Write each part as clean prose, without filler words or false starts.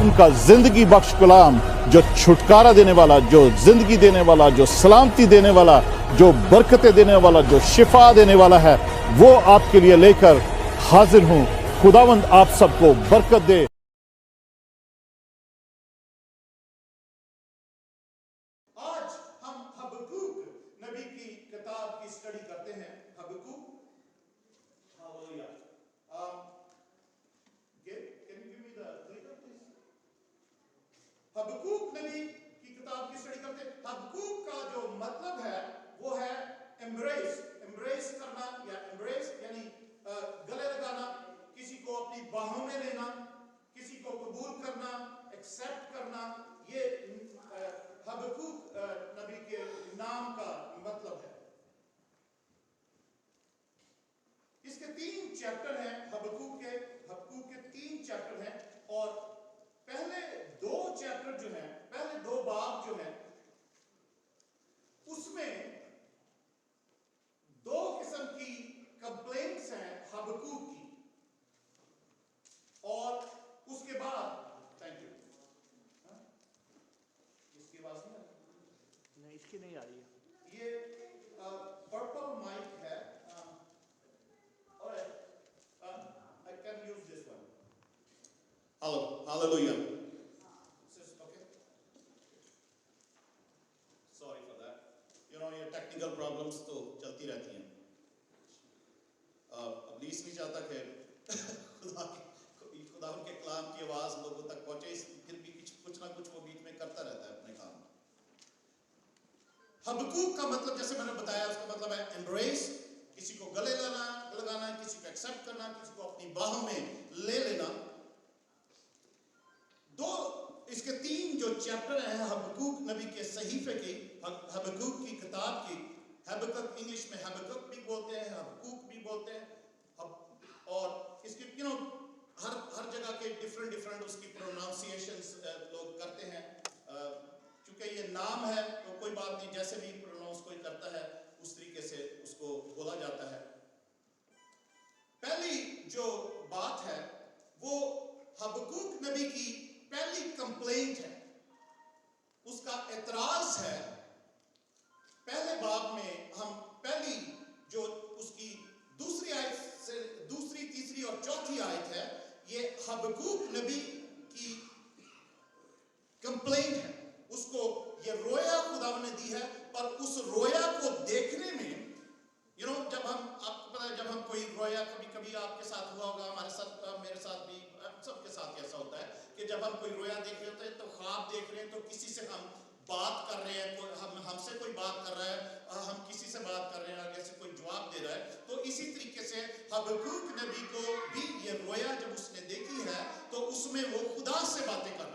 खुदावन का जिंदगी बख्श कलाम, जो छुटकारा देने वाला, जो जिंदगी देने वाला, जो सलामती देने वाला, जो बरकतें देने वाला, जो शिफा देने वाला है, वो आपके लिए लेकर हाजिर हूं। खुदावंद आप सबको बरकत दे। आज हम हबक्कूक नबी की किताब की स्टडी करते हैं। Habakkuk, hallelujah. Can you give me the clicker please? Habakkuk नबी की किताब की स्टडी करते हैं। हबक्कूक का जो मतलब है वो है एम्ब्रेस करना, या एम्ब्रेस यानी गले लगाना, किसी को अपनी बाहों में लेना, किसी को कबूल करना, एक्सेप्ट करना। ये हबक्कूक नबी के नाम का मतलब है। इसके 3 चैप्टर हैं। हबक्कूक के 3 चैप्टर हैं, और पहले 2 चैप्टर जो हैं, पहले 2 बाब जो हैं, उसमें 2 किस्म की कंप्लेंट्स हैं हबक्कूक की, और उसके बाद थैंक यू। इसकी आवाज नहीं आ रही? नहीं, इसकी नहीं आ रही है। ये पर्पल माइक है, और I can use this one. Hallelujah. This is okay. Sorry for that. You know, ये टेक्निकल प्रॉब्लम्स तो चलती रहती हैं। इब्लीस नहीं चाहता कि खुदा के कलाम की आवाज लोगों तक पहुंचे, फिर भी कुछ ना कुछ वो बीच में करता रहता है अपने काम। हबक्कूक का मतलब जैसे मैंने बताया, उसका मतलब है एम्ब्रेस, किसी को गले लगाना, किसी को एक्सेप्ट करना, किसी को अपनी बाहों में ले लेना। इसके 3 जो चैप्टर हैं हबक्कूक नबी के सहीफे की, हबक्कूक की किताब की। हबक्कूक इंग्लिश में हबक्कूक भी बोलते हैं, हबक्कूक भी बोलते हैं, और इसकी हर जगह के डिफरेंट उसकी प्रोनाउंसिएशंस लोग करते हैं। चूंकि ये नाम है तो कोई बात नहीं, जैसे भी प्रोनाउंस कोई करता है उस तरीके से उसको बोला जाता है। पहली जो बात है वो हबक्कूक नबी की पहली कंप्लेंट है, उसका एतराज है। पहले बाब में हम पहली जो उसकी दूसरी आयत से दूसरी, तीसरी और चौथी आयत है, ये हबक्कूक नबी की कंप्लेंट है। उसको ये रोया खुदा ने दी है, पर उस रोया को देखने में जब हम, आपको पता है, जब हम कोई रोया, कभी आपके साथ हुआ होगा, हमारे साथ, मेरे साथ भी, सबके साथ ऐसा होता है कि जब हम कोई रोया देख रहे होते हैं तो ख्वाब देख रहे हैं, तो किसी से हम बात कर रहे हैं, कोई हमसे कोई बात कर रहा है, हम किसी से बात कर रहे हैं, आगे से कोई जवाब दे रहा है। तो इसी तरीके से हबक्कूक नबी को भी ये रोया जब उसने देखी है तो उसमें वो खुदा से बातें कर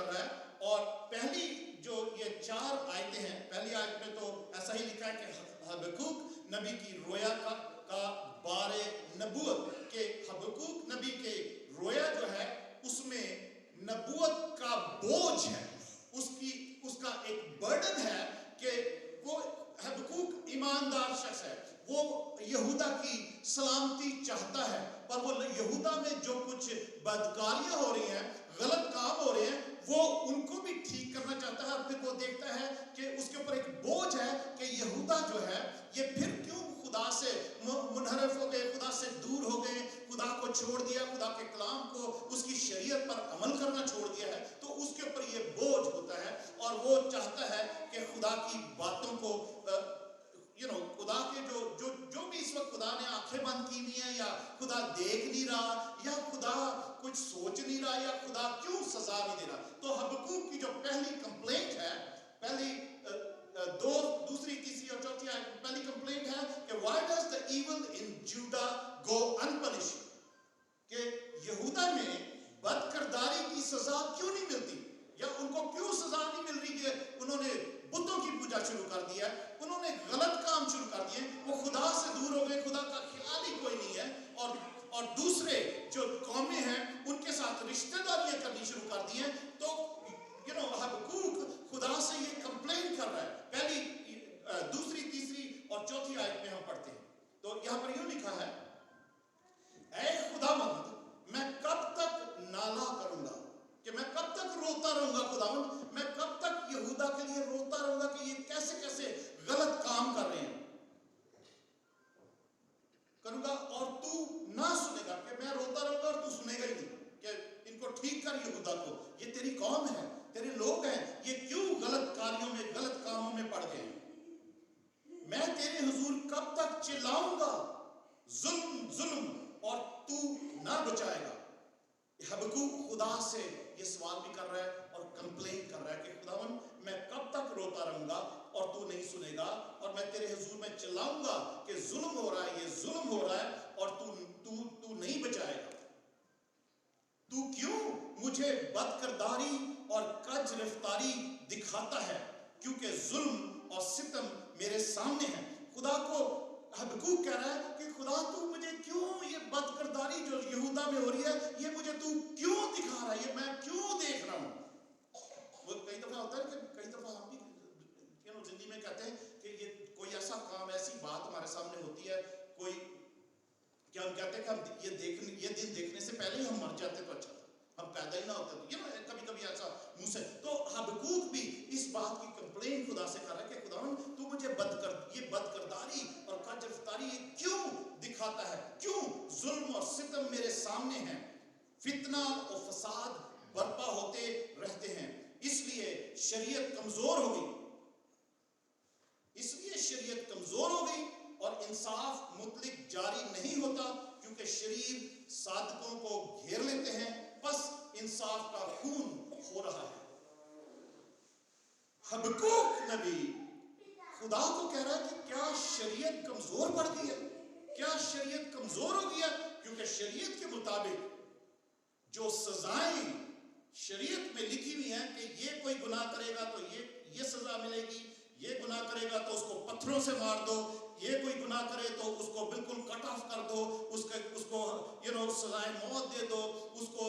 रहा है, और पहली जो ये 4 आयतें हैं, पहली आयत में तो ऐसा ही लिखा है कि हबक्कूक नबी की रोया का बारे नबूवत, के हबक्कूक नबी के रोया जो है उसमें नबूवत का बोझ है, उसका एक बर्डन है कि वो हबक्कूक ईमानदार शख्स है, वो यहूदा की सलामती चाहता है, पर वो यहूदा में जो कुछ बदकारियां हो रही हैं, गलत काम हो रहे हैं, वो उनको भी ठीक करना चाहता है। और फिर वो देखता है कि उसके ऊपर एक बोझ है कि यहूदा जो है ये फिर क्यों खुदा से मुनहरफ हो गए, खुदा से दूर हो गए, खुदा को छोड़ दिया, खुदा के कलाम को, उसकी शरीयत पर अमल करना छोड़ दिया है। तो उसके ऊपर ये बोझ होता है, और वो चाहता है कि खुदा की बातों को खुदा के जो भी इस वक्त खुदा ने आंखें बंद की हुई हैं, या खुदा देख नहीं रहा, या खुदा कुछ सोच नहीं रहा, या खुदा क्यों सजा नहीं दे रहा। तो हबक्कूक की जो पहली कंप्लेंट है, दूसरी, तीसरी और चौथी आयत, पहली कंप्लेंट है कि why does the evil in Judah go unpunished, कि यहूदा में बदकिरदारी की सजा क्यों नहीं मिलती, या उनको क्यों सजा नहीं मिल रही कि उन्होंने बुतों की पूजा शुरू कर दिया, उन्होंने गलत काम शुरू कर दिए, वो खुदा से दूर हो गए, खुदा का ख्याल ही कोई नहीं है, और दूसरे जो कौमें हैं उनके साथ रिश्तेदारियां करनी शुरू कर दी हैं। तो हबक्कूक खुदा से यहूदा के लिए रोता रहूंगा कि ये कैसे कैसे गलत काम कर रहे हैं करूंगा, और तू ना सुनेगा, कि मैं रोता रहूंगा और तू सुनेगा ही नहीं कि इनको ठीक कर यहूदा को, ये तेरी कौम है, तेरे लोग हैं, ये क्यों गलत कार्यों में गलत कामों में पड़ गए, मैं तेरे हुजूर कब तक चिल्लाऊंगा जुल्म जुल्म और तू ना बचाएगा। हबक्कूक खुदा से ये सवाल भी कर रहा है और कंप्लेन कर रहा है कि खुदावन मैं कब तक रोता रहूंगा और तू नहीं सुनेगा, और मैं तेरे हुजूर में चिल्लाऊंगा कि जुल्म हो रहा है, ये जुल्म हो रहा है और तू नहीं बचाएगा। तू क्यों मुझे बदकिरदारी और कज रफ्तारी दिखाता है, क्योंकि जुल्म और सितम मेरे सामने है। खुदा को हबक्कूक कह रहा है कि खुदा तू मुझे क्यों ये बदकिरदारी जो यहूदा में हो रही है ये मुझे तू क्यों दिखा रहा है, ये मैं क्यों देख रहा हूँ। वो कई दफा होता है कि कई दफा हम भी जिंदगी में कहते हैं कि ये कोई ऐसा काम, ऐसी बात हमारे सामने होती है, कोई क्या हम कहते हैं कि हम ये दिन देखने से पहले ही हम मर जाते तो अच्छा था, हम पैदा ही ना होते तो, ये कभी कभी ऐसा मुंह से। तो हबक्कूक भी इस बात की कंप्लेन खुदा से कर रहा है कि खुदावन तू मुझे ये बदकिरदारी और कजरफ्तारी क्यों दिखाता है, क्यों जुल्म और सितम मेरे सामने हैं, फितना और फसाद बर्पा होते रहते हैं, इसलिए शरीयत कमजोर हो गई, इसलिए शरीयत कमजोर हो गई और इंसाफ मुतलिक जारी नहीं होता, क्योंकि शरीर सादकों को घेर लेते हैं, बस इंसाफ का खून हो रहा है। हबक्कूक नबी खुदा को कह रहा है कि क्या शरीयत कमजोर पड़ गई है, क्या शरीयत कमजोर हो गई है, क्योंकि शरीयत के मुताबिक जो सजाएं शरीयत में लिखी हुई हैं कि ये कोई गुनाह करेगा तो ये सजा मिलेगी, ये गुनाह करेगा तो उसको पत्थरों से मार दो, ये कोई गुनाह करे तो उसको बिल्कुल कट ऑफ कर दो, उसको सजाएं मौत दे दो, उसको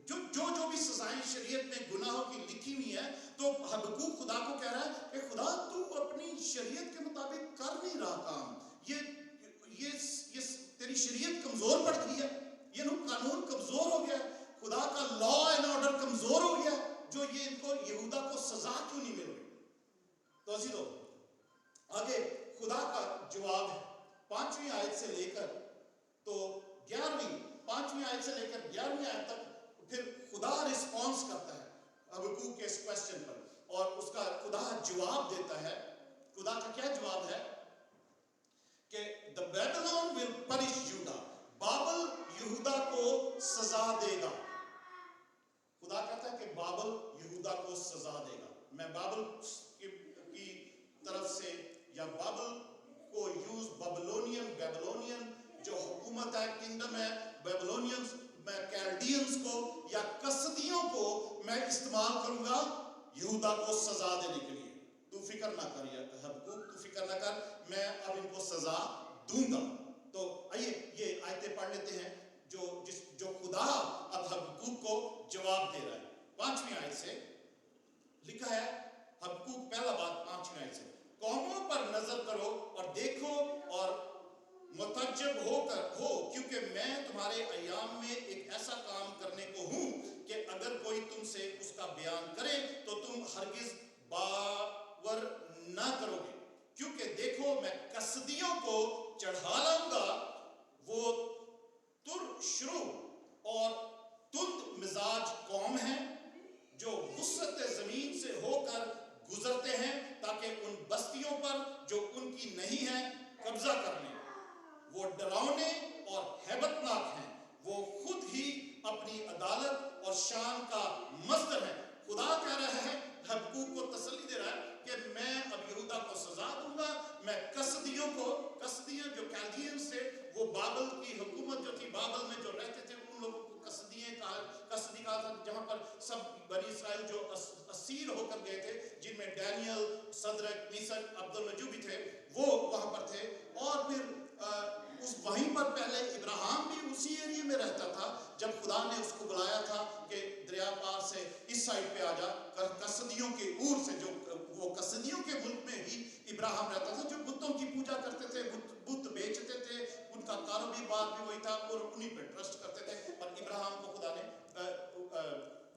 जो भी सजाएं शरीयत में गुनाहों की लिखी हुई है। तो हबक्कूक खुदा को कह रहा है कि खुदा तू अपनी शरीयत के मुताबिक कर नहीं रहा काम, ये तेरी शरीयत कमजोर पड़ गई है, ये कानून कमजोर हो गया, खुदा का लॉ एंड ऑर्डर कमजोर हो गया, जो ये इनको यहूदा को सजा क्यों नहीं मिल रही। तो अजीजों आगे खुदा का जवाब है 5वीं आयत से लेकर तो 5वीं आयत से लेकर 11वीं आयत तक। फिर खुदा रिस्पॉन्स करता है हबक्कूक के इस क्वेश्चन पर, और उसका खुदा जवाब देता है। खुदा का क्या जवाब है कि द बेबीलोन विल पनिश यहूदा, बाबल यहूदा को सजा देगा। खुदा कहता है कि बाबल यहूदा को सजा देगा। मैं बाबल की तरफ से या बाबल को यूज बेबीलोनियन जो हुकूमत है, किंगडम है, बेबीलोनियंस, मैं कैल्डियंस को या कसदियों को मैं इस्तेमाल करूंगा यहूदा को सजा देने के लिए। तू फिक्र ना कर हबक्कूक, तू फिक्र ना कर, मैं अब इनको सजा दूंगा। तो आइए ये आयतें पढ़ लेते हैं जो खुदा अब हबक्कूक को जवाब दे रहा है। 5वीं आयत से लिखा है, हबक्कूक पहला बात 5वीं आयत से, कौमों पर नजर करो और देखो और मुतज्जब हो, क्योंकि मैं तुम्हारे अय्याम में एक ऐसा काम करने को हूं कि अगर कोई तुमसे उसका बयान करे तो तुम हरगिज बावर ना करोगे। क्योंकि देखो मैं कसदियों को चढ़ा लाऊंगा, वो तुरशरू और तुंद मिजाज कौम है जो वुसअत जमीन से होकर गुजरते हैं, ताकि उन बस्तियों पर जो उनकी नहीं है कब्जा कर लें। वो डरावने और हैबतनाक हैं, वो खुद ही अपनी अदालत और शान का मस्दर है। खुदा कह रहा है, हबक्कूक को तसल्ली दे रहा है कि मैं अब यहूदा को सजा दूंगा, मैं कसदियों जो कैल्डियंस थे, वो बाबल की हुकूमत जो थी, बाबल में जो रहते थे उन लोगों को कसदी कहा था, जहां पर सब बनी इस्राएल जो असीर होकर गए थे, जिनमें डैनियल, सदरक, मीशक, अब्दुलनजू भी थे, वो वहां पर थे। और फिर वहीं पर पहले इब्राहिम भी उसी एरिया में रहता था, जब खुदा ने उसको बुलाया था कि दरिया पार से इस साइड पे आ जा, कसदियों के ऊर से, जो वो कसदियों के मुल्क में ही इब्राहिम रहता था, जो बुतों की पूजा करते थे, बुत बेचते थे, उनका कारोबार भी वही था और उन्हीं पे ट्रस्ट करते थे। और इब्राहिम को खुदा ने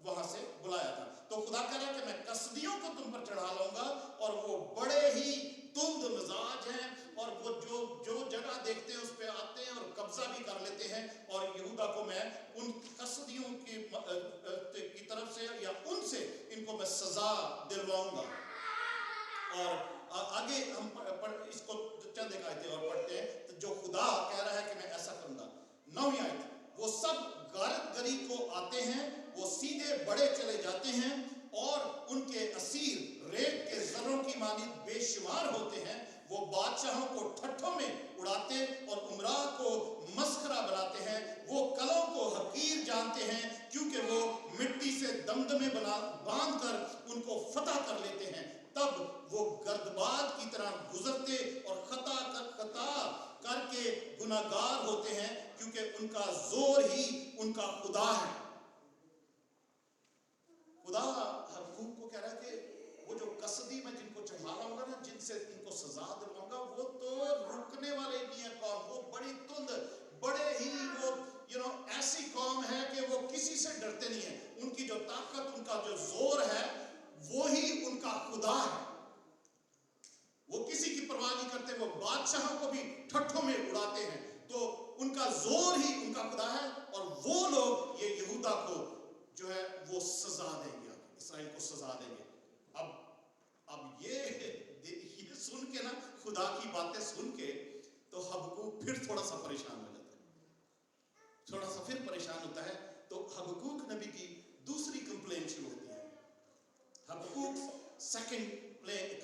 वहां से से बुलाया था। तो खुदा कह रहा है कि मैं कसदियों को तुम पर चढ़ा लाऊंगा और वो बड़े ही तुंद मिजाज हैं और वो जो जगह देखते हैं उस पे आते हैं और कब्जा भी कर लेते हैं, और यहूदा को मैं उन कसदियों की तरफ से या उनसे इनको मैं सजा दिलवाऊंगा। और आगे हम इसको चंद एक आयतें और पढ़ते हैं, तो जो खुदा कह रहा है कि मैं ऐसा करूंगा। 9वीं आयत, वो सब गारत गरी को आते हैं, वो सीधे बड़े चले जाते हैं और उनके असीर रेत के जर्रों की मानिंद बेशुमार होते हैं। वो बादशाहों को ठट्ठों में उड़ाते और उमरा को मस्खरा बनाते हैं। वो कलों को हकीर जानते हैं क्योंकि वो मिट्टी से दमदमे बांध कर उनको फतह कर लेते हैं। तब वो गर्दबाद की तरह गुजरते और खता करके गुनाहगार होते हैं क्योंकि उनका जोर ही उनका खुदा है। खुदा हबक्कूक को कह रहा है कि वो जो कसदी मैं जिनको चढ़ा लाऊंगा ना, जिनसे इनको सजा दिलवाऊंगा, वो तो रुकने वाले नहीं है कौम। वो बड़ी तुंद, बड़े ही वो ऐसी कौम है कि वो किसी से डरते नहीं है। उनकी जो ताकत, उनका जो जोर है, वो ही उनका खुदा है। वो किसी की परवाह नहीं करते, वो बादशाहों को भी ठट्ठों में उड़ाते हैं। तो उनका जोर ही उनका खुदा है और वो लोग ये यहूदा को जो है वो सजा देंगे, इसराइल को सजा देंगे। अब ये सुन के ना, खुदा की बातें सुन के, तो हबक्कूक फिर थोड़ा सा परेशान हो जाता है, थोड़ा सा फिर परेशान होता है। तो हबक्कूक नबी की दूसरी कंप्लेंट शुरू होती है। Habakkuk second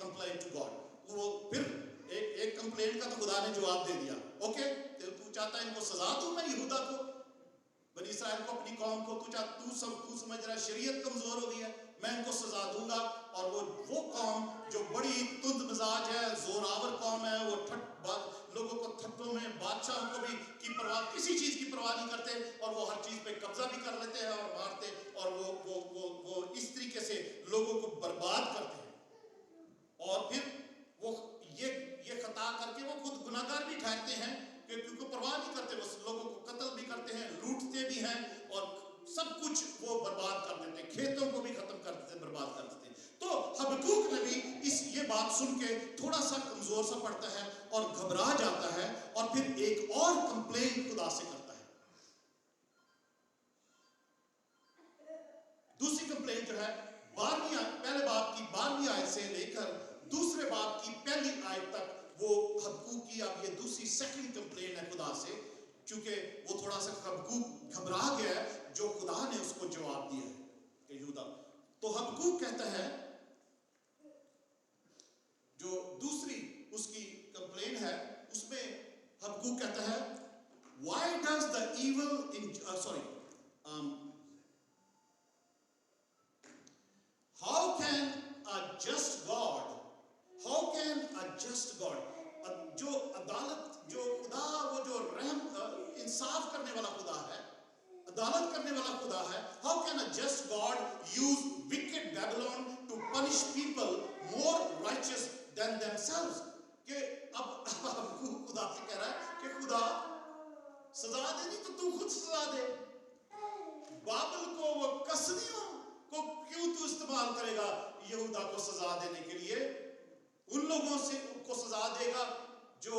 complaint to God. वो फिर एक कंप्लेंट का तो खुदा ने जवाब दे दिया, ओके तू चाहता है इनको सजा दूं मैं यहूदा को, बनी इस्राइल को, अपनी कौम को, तू समझ रहा है शरीयत कमजोर हो गई है, मैं इनको सजा दूंगा। और वो कौम जो बड़ी तुंद मिजाज है, जोरावर कौम है, वो लोगों को ठट्ठों में, बादशाहों को भी की परवाह, किसी चीज की परवाह नहीं करते और वो हर चीज पे कब्जा भी कर लेते हैं और मारते, और वो इस तरीके से लोगों को बर्बाद करते हैं। और फिर वो ये खता करके वो खुद गुनाहगार भी ठहरते हैं क्योंकि परवाह नहीं करते, वो लोगों को कत्ल भी करते हैं, लूटते भी हैं और सब कुछ वो बर्बाद कर देते हैं, खेतों को भी खत्म कर देते हैं, बर्बाद कर देते हैं। तो हबक्कूक नबी ये बात सुन के थोड़ा सा कमजोर सा पड़ता है और घबरा जाता है और फिर एक और कंप्लेंट खुदा से करता है। दूसरी कंप्लेंट जो है पहले बाब की 12वीं आयत से लेकर दूसरे बाब की पहली आयत तक, वो हबक्कूक की अब ये दूसरी सेकंड कंप्लेंट है खुदा से, क्योंकि वो थोड़ा सा हबक्कूक घबरा गया है जो खुदा ने उसको जवाब दिया है कि यहूदा। तो हबक्कूक कहता है, जो दूसरी उसकी कंप्लेंट है उसमें हबक्कूक कहता है, why does the evil in how can a just God, जो अदालत, जो खुदा, वो जो रहम इंसाफ करने वाला खुदा है, अदालत करने वाला खुदा है, how can a just God use wicked Babylon to punish people more righteous than themselves? कि अब खुदा से कह रहा है कि खुदा सजा देनी तो तू खुद सजा दे, बाबल को, वो कसदियों को क्यों तू इस्तेमाल करेगा यहूदा को सजा देने के लिए? उन लोगों से को सजा देगा जो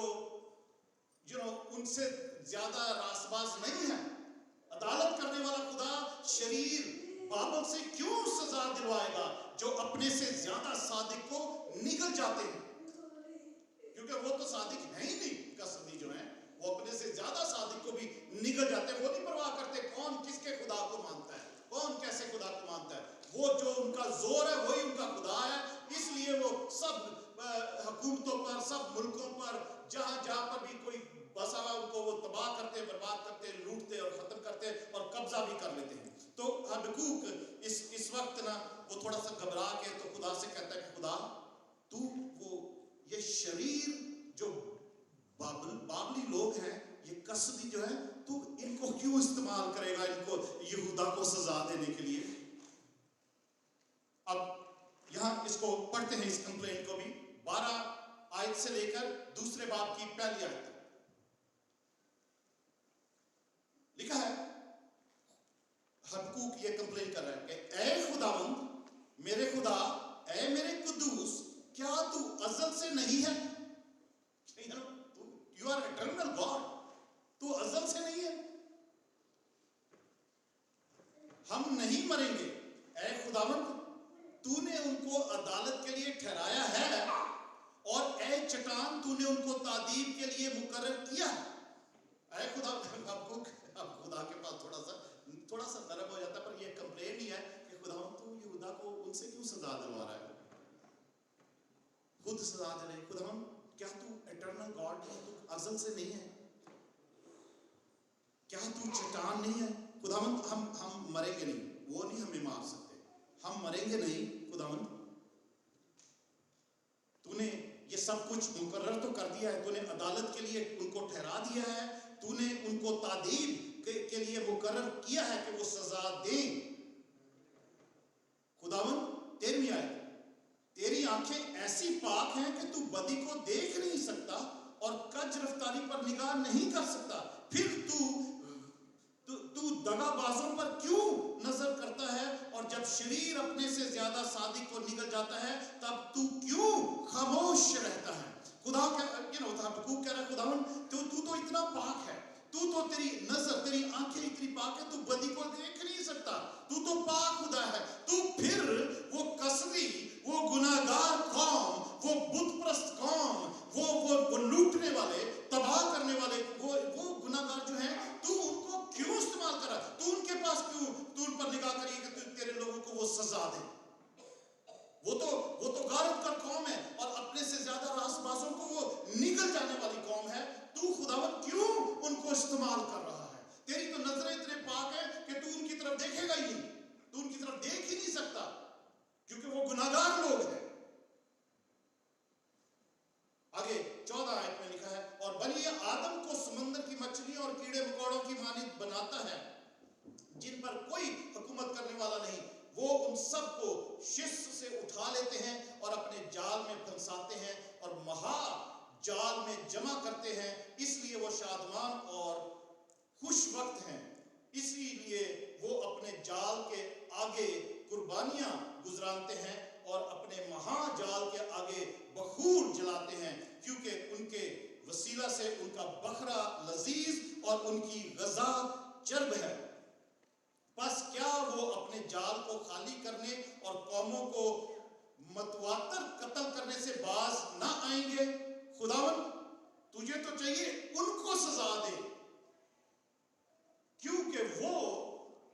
उनसे ज्यादा रासबाज नहीं है। अदालत करने वाला खुदा शरीर बाबल से क्यों सजा दिलवाएगा जो अपने से ज्यादा सादिक को निगल जाते हैं? क्योंकि वो तो सादिक है ही नहीं, कसदी जो है वो अपने से ज्यादा सादिक को भी निगल जाते हैं। वो नहीं परवाह करते कौन किसके खुदा को मानता है, कौन कैसे खुदा को मानता है। वो जो उनका जोर है वही उनका खुदा है। इसलिए वो सब हुकूमतों पर, सब मुल्कों पर, जहां पर भी कोई बसा हुआ, उनको वो तबाह करते, बर्बाद करते, लूटते और खत्म करते और कब्जा भी कर लेते हैं। तो हबक्कूक इस वक्त ना वो थोड़ा सा घबरा के तो खुदा से कहता है कि खुदा तू वो ये शरीर जो बाबली लोग हैं, ये कसदी जो है, तू इनको क्यों इस्तेमाल करेगा, इनको यहूदा को सजा देने के लिए? अब यहां इसको पढ़ते हैं, इस कंप्लेंट को भी 12 आयत से लेकर दूसरे बाब की पहली आयत तक लिखा है। हबकूक ये कंप्लेन कर रहा है कि ऐ खुदावंद, मेरे खुदा, ऐ मेरे कुदूस, क्या तू अज़ल से नहीं है? यू आर इटर्नल गॉड, तू अज़ल से नहीं है। हम नहीं मरेंगे। ऐ खुदावंद, तूने उनको अदालत के लिए ठहराया है, और ऐ चट्टान, तूने उनको तादीब के लिए मुकर्रर किया है। ऐ खुदा, हबकूक अब खुदा के पास थोड़ा सा नरम हो जाता है, पर ये कंप्लेन ही है कि खुदावंद तू यहूदा को उनसे क्यों सजा दिलवा रहा है? खुद सजा दे रहे। खुदावंद, क्या तू इटर्नल गॉड है? तू अज़ल से नहीं है? क्या तू चट्टान नहीं है? खुदावंद, हम मरेंगे नहीं, वो नहीं हमें मार सकते, हम मरेंगे नहीं। खुदावंद, तूने ये सब कुछ मुकर्रर तो कर दिया है, तूने अदालत के लिए उनको ठहरा दिया है, तूने उनको तादीब के लिए मुकर्रर किया है कि वो सजा दें। खुदावंद, 13वीं आयत, तेरी आंखें ऐसी पाक हैं कि तू बदी को देख नहीं सकता और कज रफ्तारी पर निगाह नहीं कर सकता। फिर तू दगाबाजों पर क्यों नजर करता है, और जब शरीर अपने से ज्यादा सादिक को निकल जाता है तब तू क्यों खामोश रहता है? खुदा हबकूक कह रहा है, खुदावंद तू तो इतना पाक है, तू तो तेरी नजर, तेरी आंखें इतनी पाक है, तू बदी को देख नहीं सकता, तू तो पाक खुदा है। तू फिर वो कसदी, वो गुनाहगार कौम, वो बुतप्रस्त कौम, वो लूटने वाले, तबाह करने वाले वो गुनाहगार जो हैं, तू उनको क्यों इस्तेमाल कर रहा है? तू उनके पास क्यों, तू उन पर निगाह करिए कि तेरे लोगों को वो सजा दे। वो तो गारत कर कौम है, और अपने से ज्यादा रासबाजों को वो निगल जाने वाली कौम है। तू खुदावंद क्यों उनको इस्तेमाल कर रहा है? तेरी तो नजरें इतने पाक है कि तू उनकी तरफ देखेगा ही नहीं, तू उनकी तरफ देख ही नहीं सकता, क्योंकि वो गुनाहगार लोग हैं। आगे 14 आयत में लिखा है, और बनिए आदम को समंदर की मछलियों और कीड़े मकोड़ों की मानिंद बनाता है, जिन पर कोई हुकूमत करने वाला नहीं। वो उन सब को शिष्य से उठा लेते हैं और अपने जाल में फंसाते हैं और महा जाल में जमा करते हैं। इसलिए वो शादमान और खुश वक्त हैं, इसीलिए वो अपने जाल के आगे कुर्बानियां गुजराते हैं और अपने महाजाल के आगे बखूर जलाते हैं, क्योंकि उनके वसीला से उनका बकरा लजीज और उनकी गजा चर्ब है। बस क्या वो अपने जाल को खाली करने और कौमों को मतवातर कत्ल करने से बाज ना आएंगे? खुदावन, तुझे तो चाहिए उनको सजा दे, क्योंकि वो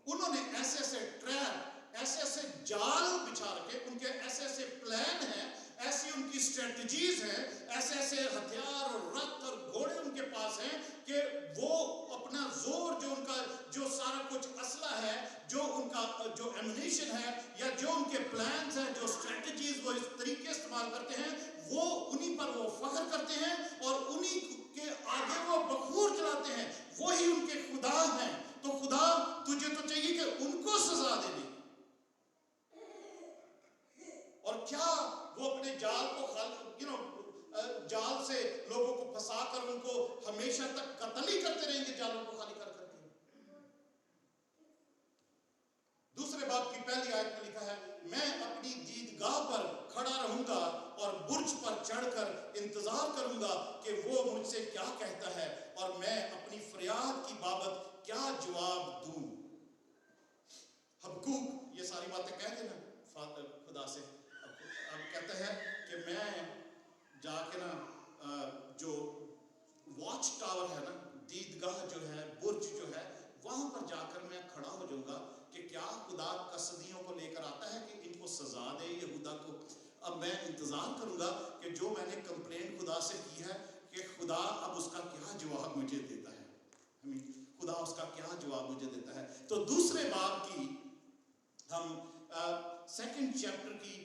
उन्होंने ऐसे ऐसे ट्रैप, ऐसे ऐसे जाल बिछा रखे, उनके ऐसे ऐसे प्लान हैं, ऐसी उनकी स्ट्रेटजीज हैं, ऐसे ऐसे हथियार और रथ और घोड़े उनके पास हैं कि वो अपना जोर, जो उनका जो सारा कुछ असला है, जो उनका जो एमुनिशन है, या जो उनके प्लान्स हैं, जो स्ट्रेटजीज वो इस तरीके इस्तेमाल करते हैं, वो उन्हीं पर वो फख्र करते हैं और उन्हीं के आगे वो बखूर चलाते हैं। वही उनके खुदा हैं। तो खुदा, तुझे तो चाहिए कि उनको सजा दे दे, और क्या वो अपने जाल को जाल से लोगों को फंसा कर उनको हमेशा तक कत्ल ही करते रहेंगे, जालों को खाली कर करके? दूसरे बाब की पहली आयत में लिखा है, मैं अपनी दीदगाह पर खड़ा रहूंगा और बुर्ज पर चढ़कर इंतजार करूंगा कि वो मुझसे क्या कहता है, और मैं अपनी फरियाद की बाबत क्या जवाब दूं। हबकूक ये सारी बातें कह देना खुदा से। अब कहता है कि मैं जाके ना जो वॉच टावर है ना, दीदगाह जो है, बुर्ज जो है, वहां पर जाकर मैं खड़ा हो जाऊंगा कि क्या खुदा कसदियों को लेकर आता है कि इनको सजा दे यहूदा को। अब मैं इंतजार करूंगा कि जो मैंने कंप्लेंट खुदा से की है कि खुदा अब उसका क्या जवाब मुझे देता है, खुदा उसका क्या जवाब मुझे देता है। तो दूसरे बाब की हम सेकंड चैप्टर की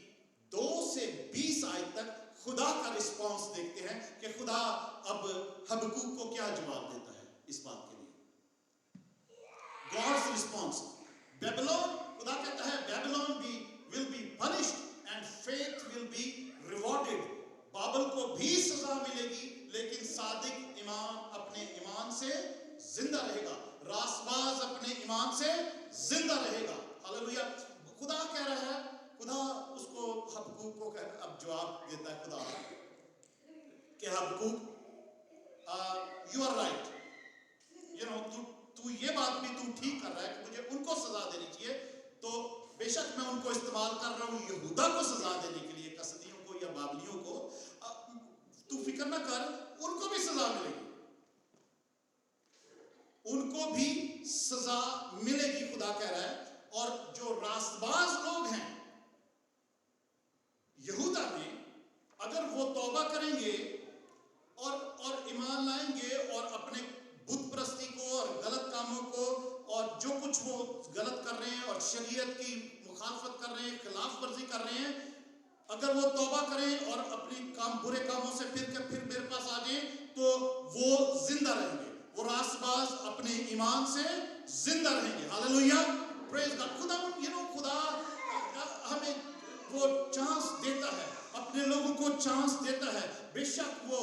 2 से 20 आयत तक खुदा का रिस्पांस देखते हैं कि खुदा अब हबकूक को क्या जवाब देता है इस बात के लिए। God's response. बेबीलोन, खुदा कहता है Babylon will be punished and faith will be rewarded. बाबल को भी सजा मिलेगी, लेकिन सादिक ईमान अपने ईमान से जिंदा रहेगा, रासबाज अपने ईमान से जिंदा रहेगा। हालेलुया। खुदा कह रहा है, खुदा उसको हबक्कूक को अब जवाब देता है खुदा कि Habakkuk you are right, you know तू ये बात भी तू ठीक कर रहा है कि मुझे उनको सजा देनी चाहिए, तो बेशक मैं उनको इस्तेमाल कर रहा हूँ यहूदा को सजा देने के लिए, कसदियों को या बाबलियों को, तू फिक्र ना कर, उनको भी सजा मिलेगी, उनको भी सजा मिलेगी, खुदा कह रहा है। और जो रास्तबाज लोग हैं यहूदा में, अगर वो तौबा करेंगे और ईमान लाएंगे और अपने बुत परस्ती को और गलत कामों को और जो कुछ वो गलत कर रहे हैं और शरीयत की मुखालफत कर रहे हैं, खिलाफ वर्जी कर रहे हैं, अगर वो तौबा करें और अपनी बुरे कामों से फिर मेरे पास आ जाएं, तो वो जिंदा रहेंगे, वो रास्तबाज अपने ईमान से जिंदा रहेंगे। Hallelujah, praise God. खुदा खुदा हमें वो चांस देता है, अपने लोगों को चांस देता है। बेशक वो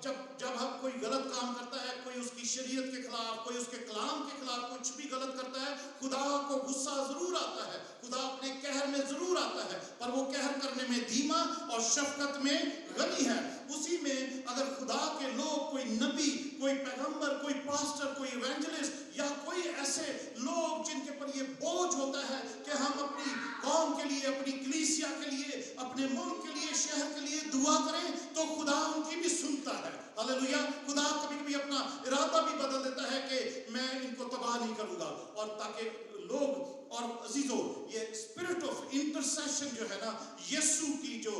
जब हम कोई गलत काम करता है, कोई उसकी शरीयत के खिलाफ, कोई उसके कलाम के खिलाफ कुछ भी गलत करता है, खुदा को गुस्सा जरूर आता है, खुदा अपने कहर में जरूर आता है, पर वो कहर करने में धीमा और शफकत में गनी है। उसी में अगर खुदा के लोग, कोई नबी, कोई पैगंबर, कोई पास्टर, कोई इवेंजलिस्ट या कोई ऐसे लोग जिनके पर ये बोझ होता है कि हम अपनी कौम के लिए, अपनी कलीसिया के लिए, अपने मुल्क के लिए, शहर के लिए दुआ करें, तो खुदा उनकी भी सुनता है। हालेलुया। खुदा कभी कभी अपना इरादा भी बदल देता है कि मैं इनको तबाह नहीं करूंगा, और ताकि लोग, और अजीजों ये स्पिरिट ऑफ इंटरसेशन जो है ना, यीशु की जो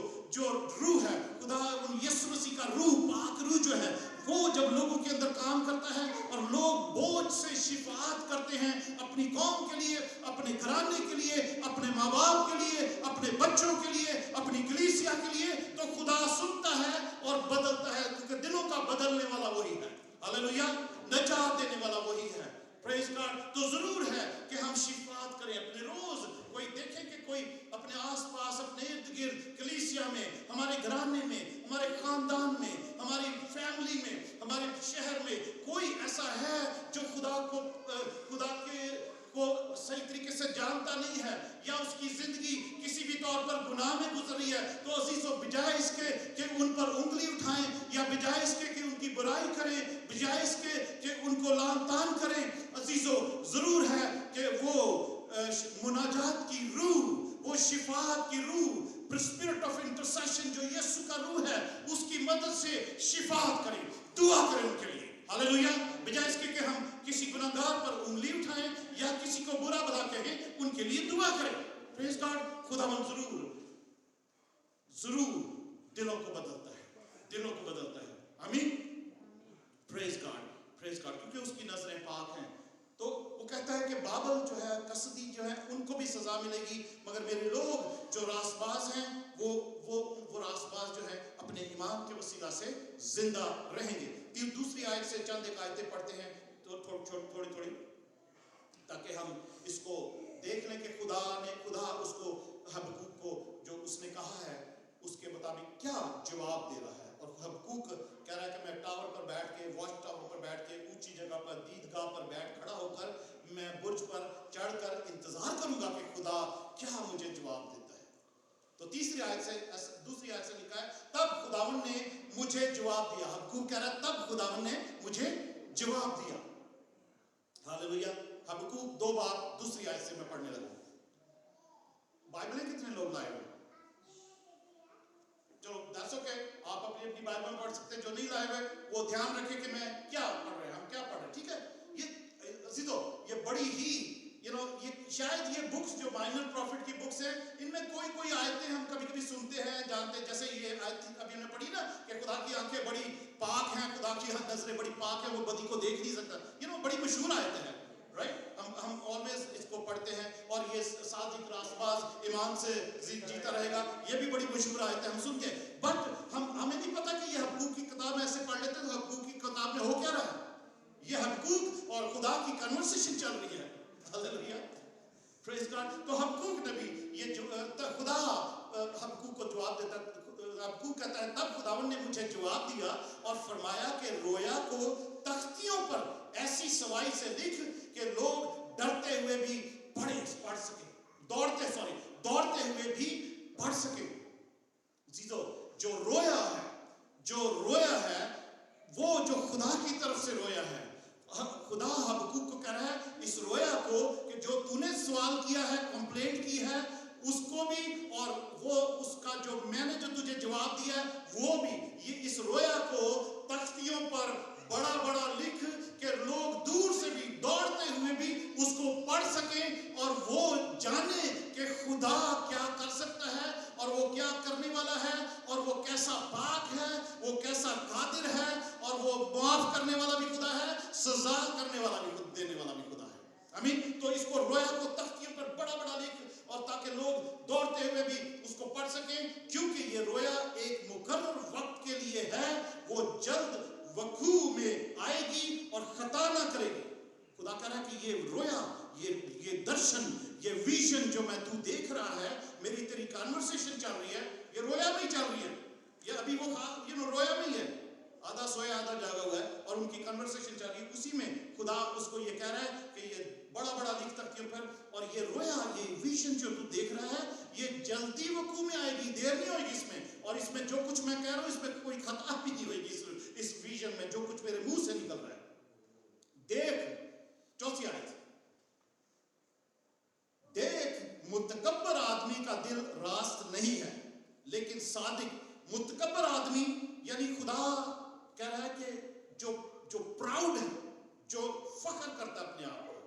रूह है, खुदा उन यीशु मसीह का रूह, पाक रूह जो है, वो जब लोगों के अंदर काम करता है और लोग बोझ से शिफात करते हैं अपनी कौम के लिए, अपने घराने के लिए, अपने माँ बाप के लिए, अपने बच्चों के लिए, अपनी कलीसिया के लिए, तो खुदा सुनता है और बदलता है, क्योंकि दिलों का बदलने वाला वही है। हालेलुया। नजात देने वाला वही है। Praise God. तो जरूर है कि हम शिफात करें अपने रोज। कोई देखे कि कोई अपने आसपास, अपने इर्द गिर्द, कलीसिया में, हमारे घराने में, हमारे खानदान में, हमारी फैमिली में, हमारे शहर में कोई ऐसा है जो खुदा को सही तरीके से जानता नहीं है, या उसकी जिंदगी किसी भी तौर पर गुनाह में गुजर रही है, तो अजीजों, बजाय इसके कि उन पर उंगली उठाएं, या बजाय इसके कि उनकी बुराई करें, बजाय इसके कि उनको लान तान करें, अजीजों, जरूर है कि वो मुनाजात की रूह, वो शिफात की रूह, स्पिरिट ऑफ इंटरसेशन जो यीशु का रूह है, उसकी मदद से शिफात करें, दुआ करें उनके लिए। हालेलुया। बजाय इसके कि हम किसी गुनाहगार पर उंगली उठाएं या किसी को बुरा भला कहें, उनके लिए दुआ करें। Praise God. खुदावंद जरूर दिलों को बदलता है, दिलों को बदलता है। आमीन। Praise God, praise God. क्योंकि उसकी नजरें पाक हैं, तो वो कहता है कि बाबल जो है, कसदी जो है, उनको भी सजा मिलेगी, मगर मेरे लोग जो रास्तबाज हैं, वो रास्तबाज जो है अपने ईमान के वसीला से जिंदा रहेंगे। दूसरी आयत से चंद एक आयतें पढ़ते हैं, तो थोड़ी ताकि हम इसको देख लें कि खुदा उसको, हबक्कूक को जो उसने कहा है उसके मुताबिक क्या जवाब दे रहा है। और हबक्कूक कह रहा है कि मैं टावर पर बैठ के, वॉच टावर पर बैठ के, ऊंची जगह पर, दीदगाह पर बैठ खड़ा होकर, मैं बुर्ज पर चढ़कर इंतजार करूंगा कि खुदा क्या मुझे जवाब देता है। तो दूसरी आयत से लिखा है, तब खुदावन ने मुझे जवाब दिया। हबक्कूक कह रहा है, तब खुदावन ने मुझे जवाब दिया। हालेलुया। हबक्कूक 2 बार दूसरी आयत से मैं पढ़ने लगा। बाइबलें कितने लोग लाए हुए? चलो दैट्स ओके, आप अपनी अपनी बाइबल पढ़ सकते हैं। जो नहीं लाए हुए वो ध्यान रखें कि मैं क्या पढ़ रहे हैं, हम क्या पढ़ रहे हैं, ठीक है। ये बड़ी ही ये शायद ये बुक्स जो माइनर प्रॉफिट की बुक्स हैं, इनमें कोई आयतें हम कभी कभी सुनते हैं, जानते हैं। जैसे ये आयत अभी हमने पढ़ी ना कि खुदा की आंखें बड़ी पाक हैं, खुदा की नजरें बड़ी पाक हैं, वो बदी को देख नहीं सकता। बड़ी मशहूर आयत है, राइट। हम ऑलवेज इसको पढ़ते हैं। और ये सादिक रास्तबाज ईमान से जीता रहेगा, ये भी बड़ी मशहूर आयत है, हम सुनते हैं। बट हमें नहीं पता कि ये हबक्कूक की किताब में ऐसे पढ़ लेते हैं, तो हबक्कूक की किताब में हो क्या रहा है? ये हबक्कूक और खुदा की कन्वर्सेशन चल रही है। Hallelujah, praise God. तो हबक्कूक नबी, ये जो खुदा हबक्कूक को जवाब देता है। हबक्कूक कहता है, तब खुदावन ने मुझे जवाब दिया और फरमाया कि रोया को तख्तियों पर ऐसी सवाई से लिख कि लोग डरते हुए भी पढ़ सके, दौड़ते हुए भी पढ़ सके। जीजो जो रोया है वो जो खुदा की तरफ से रोया है। खुदा हबक्कुक को कह रहा है इस रोया को कि जो तूने सवाल किया है, कंप्लेंट की है, उसको भी, और वो उसका जो मैंने जो तुझे जवाब दिया है वो भी, ये इस रोया को तख्तियों पर बड़ा बड़ा लिख के लोग दूर से भी दौड़ते हुए भी उसको पढ़ सकें और वो जाने कि खुदा क्या कर सकता है और वो क्या करने वाला है और वो कैसा पाक है, वो कैसा कादिर है और वो माफ करने वाला भी खुदा है, सजा करने वाला भी, देने वाला भी खुदा है। आमीन। तो इसको रोया को तख्तियों पर बड़ा बड़ा लिख, और ताकि लोग दौड़ते हुए भी उसको पढ़ सकें, क्योंकि ये रोया एक मुकर्रर वक्त के लिए है, वो जल्द वकू में आएगी और खता ना करेगी। खुदा कह रहा है कि ये रोया, ये दर्शन, ये विजन जो मैं तू देख रहा है, मेरी तेरी कन्वर्सेशन चल रही है, ये रोया में ही चल रही है, ये अभी वो रोया में ही है, आधा सोया आधा जागा हुआ है और उनकी कन्वर्सेशन चल रही है। उसी में खुदा उसको ये कह रहा है कि ये बड़ा बड़ा लिख तख्तियों पर, और ये रोया, ये विजन जो तू देख रहा है, ये जल्दी वकू में आएगी, देर नहीं होगी इसमें, और इसमें जो कुछ मैं कह रहा हूं इसमें कोई खता भी नहीं होगी, इस विजन में जो कुछ मेरे मुंह से निकल रहा है। देख, चौथी आयत, देख मुतकब्बर आदमी का दिल रास्त नहीं है, लेकिन सादिक, मुतकब्बर आदमी यानी खुदा कह रहा है कि जो प्राउड है, जो फख्र करता है अपने आप पर,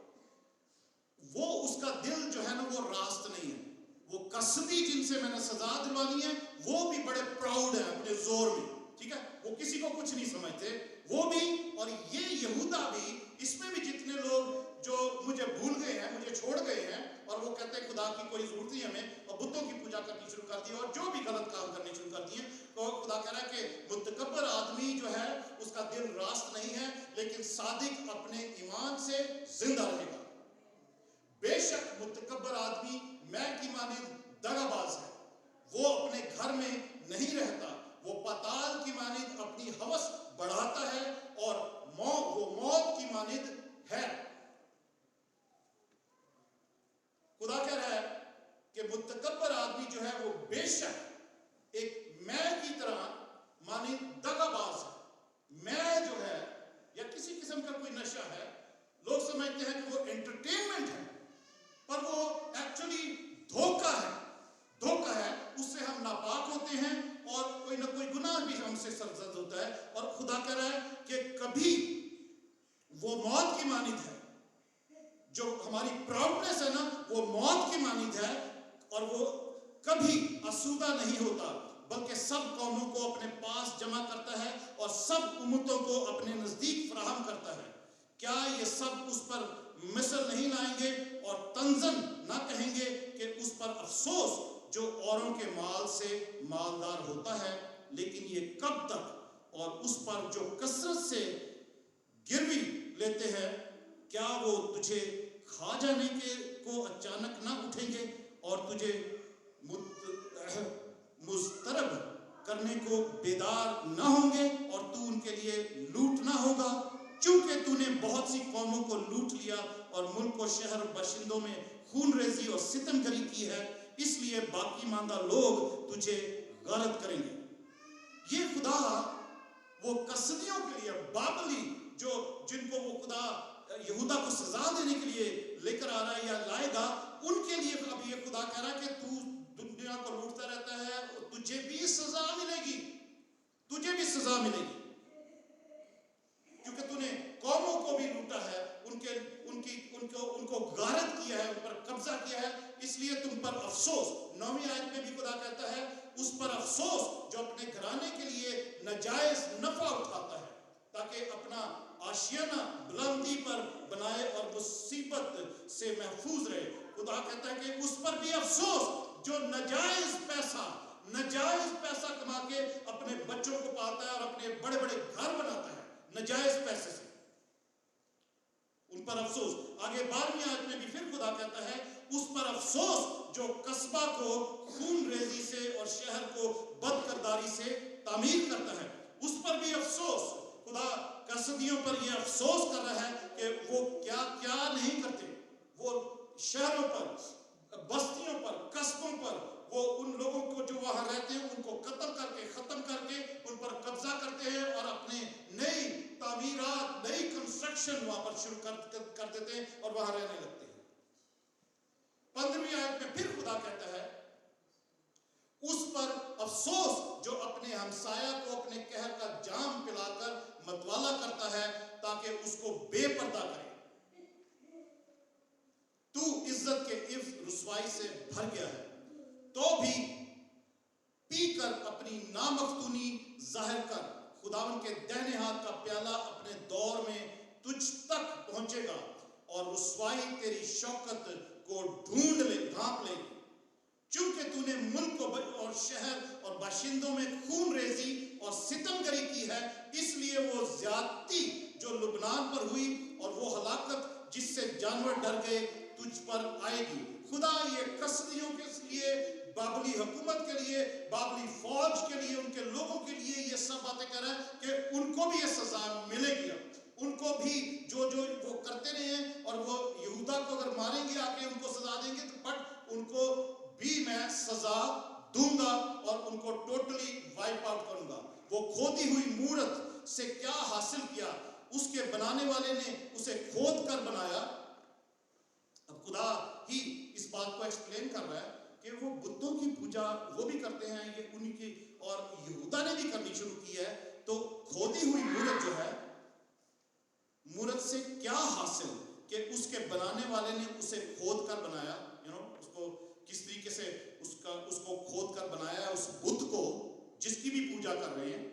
वो उसका दिल जो है ना वो रास्त नहीं है। वो कसदी जिनसे मैंने सजा दिलवानी है वो भी बड़े प्राउड है अपने जोर में, ठीक है, वो किसी को कुछ नहीं समझते, वो भी, और ये यहूदा भी, इसमें भी जितने लोग जो मुझे भूल गए हैं, मुझे छोड़ गए हैं, और वो कहते हैं खुदा की कोई जरूरत नहीं हमें, और बुतों की पूजा करनी शुरू कर दी और जो भी गलत काम करने शुरू कर दिए, तो खुदा कह रहा है कि मुतकब्बर आदमी जो है उसका दिल रास्त नहीं है, लेकिन सादिक अपने ईमान से जिंदा रहेगा। बेशक मुतकब्बर आदमी मैं की मानिंद दगाबाज है, वो अपने घर में नहीं रहता, वो पाताल की मानिंद अपनी हवस बढ़ाता है और वो मौत की मानिंद है। खुदा कह रहा है कि मुतकब्बर आदमी जो है वो बेशक एक मैं की तरह मानिंद दगाबाज है। मैं जो है या किसी किस्म का कोई नशा है, लोग समझते हैं कि वो एंटरटेनमेंट है, पर वो एक्चुअली धोखा है, उससे हम नापाक होते हैं और कोई ना कोई गुनाह भी हमसे सरजद होता है। और खुदा कह रहा है कि कभी वो मौत की मानिंद है, जो हमारी प्राउडनेस है ना वो मौत की मानिंद है, और वो कभी आसूदा नहीं होता, बल्कि सब कौमों को अपने पास जमा करता है और सब उम्मतों को अपने नजदीक फराहम करता है। क्या ये सब उस पर मिसल नहीं लाएंगे और तंजन ना कहेंगे कि उस पर अफसोस जो औरों के माल से मालदार होता है, लेकिन ये कब तक, और उस पर जो कसरत से गिरवी लेते हैं, क्या वो तुझे खा जाने के को अचानक ना उठेंगे और तुझे मुस्तरब करने को बेदार ना होंगे और तू उनके लिए लूट ना होगा, क्योंकि तूने बहुत सी कौमों को लूट लिया और मुल्क और शहर बशिंदों में खून रेजी और सितमगरी की है, इसलिए बाकी मांदा लोग तुझे गलत करेंगे। ये खुदा वो कसदियों के लिए, बाबली जो जिनको वो खुदा यहूदा को सजा देने के लिए लेकर आ रहा है या लाएगा, उनके लिए अब ये खुदा कह रहा है कि तू दुनिया को लूटता रहता है, तुझे भी सजा मिलेगी, तुझे भी सजा मिलेगी, क्योंकि तूने कौमों को भी लूटा है, उनको गारत किया है, उन पर कब्जा किया है, इसलिए तुम पर अफसोस। 9वीं आयत में भी खुदा कहता है उस पर अफसोस जो अपने घराने के लिए नाजायज नफा उठाता है ताकि अपना आशियाना बुलंदी पर बनाए और मुसीबत से महफूज रहे। खुदा कहता है कि उस पर भी अफसोस जो नाजायज पैसा कमा के अपने बच्चों को पालता है और अपने बड़े बड़े घर बनाता है नाजायज पैसे से, उन पर अफसोस। आगे 12वीं आयत में भी फिर खुदा कहता है उस पर अफसोस जो कस्बा को खून रेजी से और शहर को बदकिरदारी से तामीर करता है, उस पर भी अफसोस। खुदा कसदियों पर यह अफसोस कर रहा है कि वो क्या क्या नहीं करते, वो शहरों पर, बस्तियों पर, कस्बों पर वो उन लोगों को जो वहां रहते हैं उनको खत्म करके उन पर कब्जा करते हैं और अपने नई तामीरात, नई कंस्ट्रक्शन वहां पर शुरू कर देते हैं और वहां रहने लगते हैं। 15वीं आयत में फिर खुदा कहता है, उस पर अफसोस जो अपने हमसाया को अपने कहर का जाम पिलाकर मतवाला करता है ताकि उसको बेपर्दा करे। तू इज्जत के इफ्स रुसवाई से भर गया है तो भी पीकर अपनी नामख्तूनी जाहिर कर। खुदावन के दाहिने हाथ का प्याला अपने दौर में तुझ तक पहुंचेगा और रुसवाई तेरी शौकत को ढांप लेगी। चूंकि तूने मुल्क और शहर और बाशिंदों में खून रेजी और सितमगरी की है, इसलिए वो ज्यादती जो लुबनान पर हुई और वो हलाकत जिससे जानवर डर गए तुझ पर आएगी। खुदा ये कसदियों के लिए, बाबली हुकूमत के लिए, बाबली फौज के लिए, उनके लोगों के लिए ये सब बातें कर रहा है कि उनको भी ये सजा मिलेगी। उनको भी जो वो करते रहे हैं और वो यहूदा को अगर मारेंगे आके उनको सजा देंगे तो बट उनको भी मैं सजा दूंगा और उनको टोटली वाइप आउट करूंगा। वो खोदी हुई मूरत से क्या हासिल किया, उसके बनाने वाले ने उसे खोद कर बनाया। अब खुदा ही इस बात को एक्सप्लेन कर रहा है कि वो बुतों की पूजा वो भी करते हैं, ये उनकी और यहूदा ने भी करनी शुरू की है। तो खोदी हुई मूरत जो है, मूरत से क्या हासिल कि उसके बनाने वाले ने उसे खोद कर बनाया, उसको किस तरीके से उसको खोद कर बनाया है, उस बुत को जिसकी भी पूजा कर रहे हैं।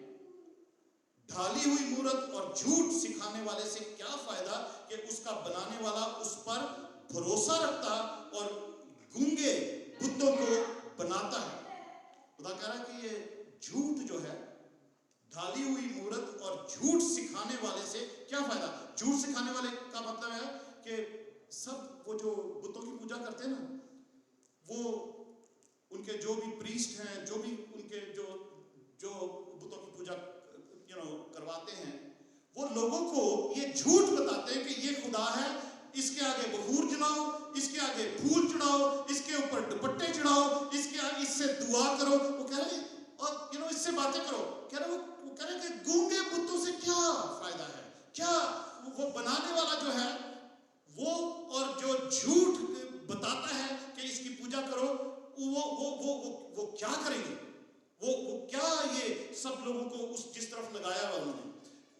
ढाली हुई मूरत और झूठ सिखाने वाले से क्या फायदा कि उसका बनाने वाला उस पर भरोसा रखता और गूंगे बुतों को बनाता है। खुदा कह रहा है कि ये झूठ जो है, ढाली हुई मूरत और झूठ सिखाने वाले से क्या फायदा। झूठ सिखाने वाले का मतलब है कि सब वो जो बुतों की पूजा करते हैं ना, वो उनके जो भी प्रीस्ट हैं, जो भी उनके जो बुतों की पूजा करवाते हैं, वो लोगों को ये झूठ बताते हैं कि ये खुदा है, इसके आगे बखूर जलाओ, इसके आगे फूल चढ़ाओ, इसके ऊपर दुपट्टे चढ़ाओ, इसके आगे इससे दुआ करो। वो कह रहे और इससे बातें करो। कह रहे वो कह रहे कि गूंगे बुतों से क्या फायदा है, क्या वो बनाने वाला जो है वो और जो झूठ बताता है कि इसकी पूजा करो, वो क्या करेंगे, वो क्या ये सब लोगों को जिस तरफ लगाया हुआ उन्होंने।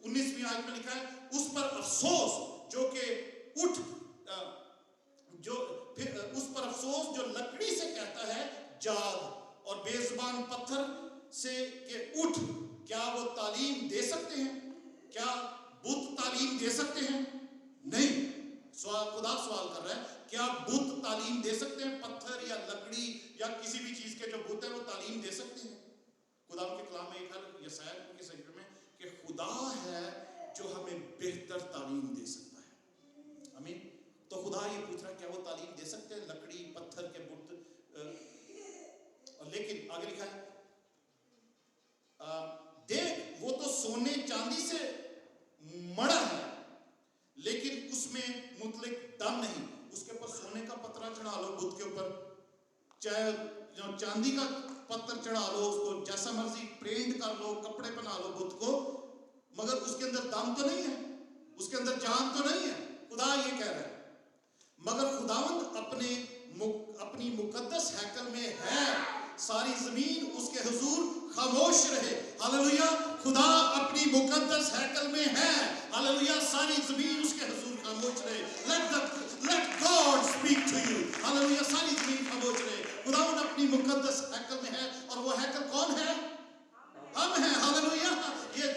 19वीं आयत में लिखा है, उस पर अफसोस जो कि उस पर अफसोस जो लकड़ी से कहता है जाग और बेजुबान पत्थर से के उठ। क्या वो तालीम दे सकते हैं? क्या बुत तालीम दे सकते हैं? नहीं। खुदा सवाल कर रहा है, क्या बुत तालीम दे सकते हैं? पत्थर या लकड़ी या किसी भी चीज के जो बुत है वो तालीम दे सकते हैं? खुदा के कलाम में एक है यशायाह के सहीफे में कि खुदा है जो हमें बेहतर तालीम दे सकता है। आमीन। तो खुदा ये पूछ रहा है, क्या वो तालीम दे सकते हैं लकड़ी पत्थर के बुत? और लेकिन आगे लिखा है, देख वो तो सोने चांदी से मड़ा है लेकिन उसमें मुतलक दम नहीं। उसके ऊपर सोने का पत्थर चढ़ा लो बुत के ऊपर, चाहे चांदी का पत्थर चढ़ा लो, उसको जैसा मर्जी पेंट कर लो, कपड़े पहना लो बुत को, मगर उसके अंदर दम तो नहीं है, उसके अंदर जान तो नहीं है। खुदा ये कह रहा है। मगर खुदावंद अपनी मुकद्दस हैकल में है, सारी जमीन उसके हुजूर खामोश रहे। हालेलुया। खुदा अपनी मुकद्दस हैकल में है। हालेलुया। सारी जमीन उसके हुजूर खामोश रहे। Let God speak to you. Hallelujah. सारी जमीन खामोश रहे। खुदावंद अपनी मुकद्दस हैकल में है और वो हैकल कौन है? हम हैं। हालेलुया। ये